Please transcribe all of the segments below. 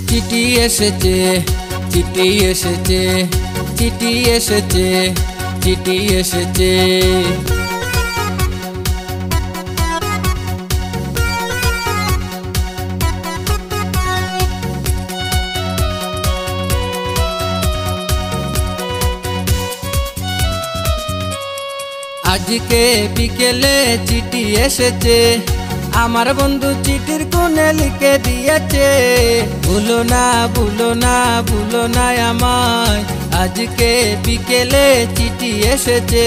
চিঠি এসেছে, চিঠি এসেছে, চিঠি এসেছে, চিঠি এসেছে। আজকে বিকেলে চিঠি এসেছে, আমার বন্ধু চিঠির কোণে লিখে দিয়েছে, ভুলো না ভুলো না ভুলো না আমায়। আজকে বিকেলে চিঠি এসেছে,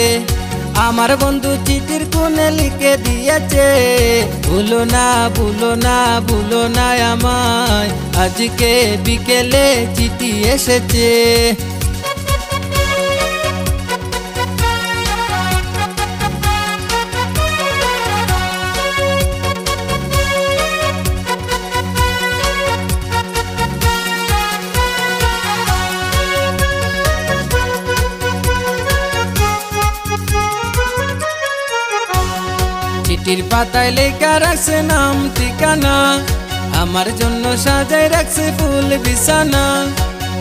আমার বন্ধু চিঠির কোণে লিখে দিয়েছে, ভুলো না ভুলো না ভুলো না আমায়। আজকে বিকেলে চিঠি এসেছে। চিঠির পাতায় লেখা রাখছে নাম ঠিকানা, আমার জন্য সাজায় রাখছে ফুল বিছানা।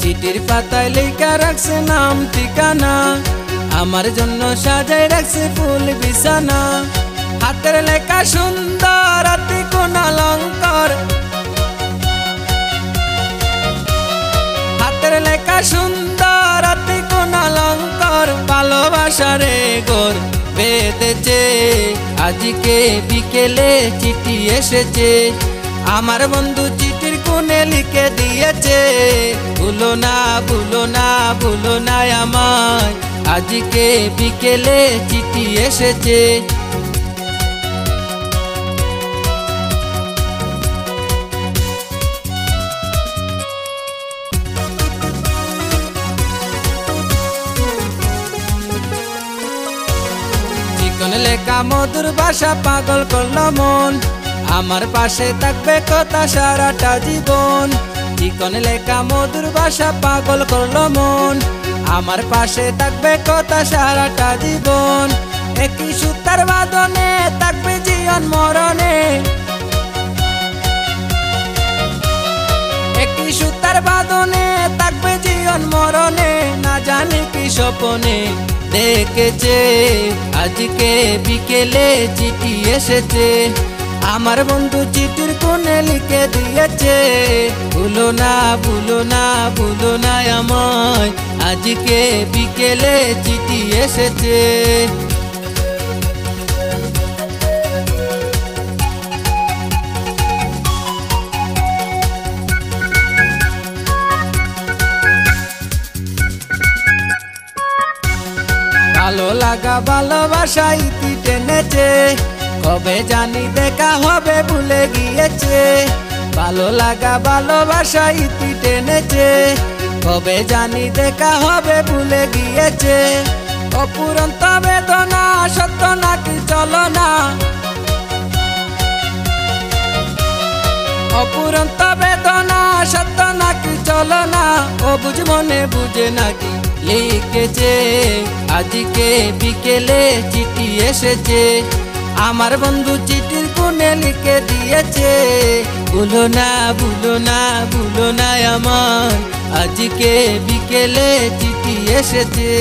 চিঠির পাতায় লেখা রাখছে নাম ঠিকানা, আমার জন্য সাজায় রাখছে ফুল বিছানা। হাতের লেখা সুন্দর হাতে কোন অলংকার, হাতের লেখা সুন্দর হাতে কোন অলংকার, ভালোবাসারে গোর বেঁধেছে। আজকে বিকেলে চিঠি এসেছে, আমার বন্ধু চিঠির কোণে লিখে দিয়েছে, ভুলো না ভুলো না ভুলো না আমায়। আজকে বিকেলে চিঠি এসেছে। চিকন লেখা মধুর ভাষা পাগল করলো মন, আমার পাশে থাকবে কথা সারাটা জীবন। চিকন লেখা মধুর ভাষা পাগল করলো মন, আমার পাশে থাকবে কথা সারাটা জীবন। একই সুতার বাঁধনে থাকবে জীবন মরণে, একই সুতার বাঁধনে থাকবে জীবন মরণে। না জানি কি স্বপ্নে দেখেছে, আজকে বিকেলে চিঠি এসেছে, আমার বন্ধু চিঠির কোণে লিখে দিয়েছে, ভুলো না ভুলো না ভুলো না আমায়। আজকে বিকেলে চিঠি এসেছে। ভালো লাগা ভালোবাসা ইতি টেনেছে, কবে জানি দেখা হবে ভুলে গিয়েছে। ভালো লাগা ভালোবাসা ইতি টেনেছে, কবে জানি দেখা হবে ভুলে গিয়েছে। অপুরন্ত বেদনা সত্য নাকি চলো না, অপুরন্ত বেদনা সত্য নাকি চলো না। ও বুঝ মনে বুঝে নাকি লিখেছে, আজকে বিকেলে চিঠি এসেছে, আমার বন্ধু চিঠির কোণে লিখে দিয়েছে, ভুলো না ভুলো না ভুলো না আমায়। আজকে বিকেলে চিঠি এসেছে।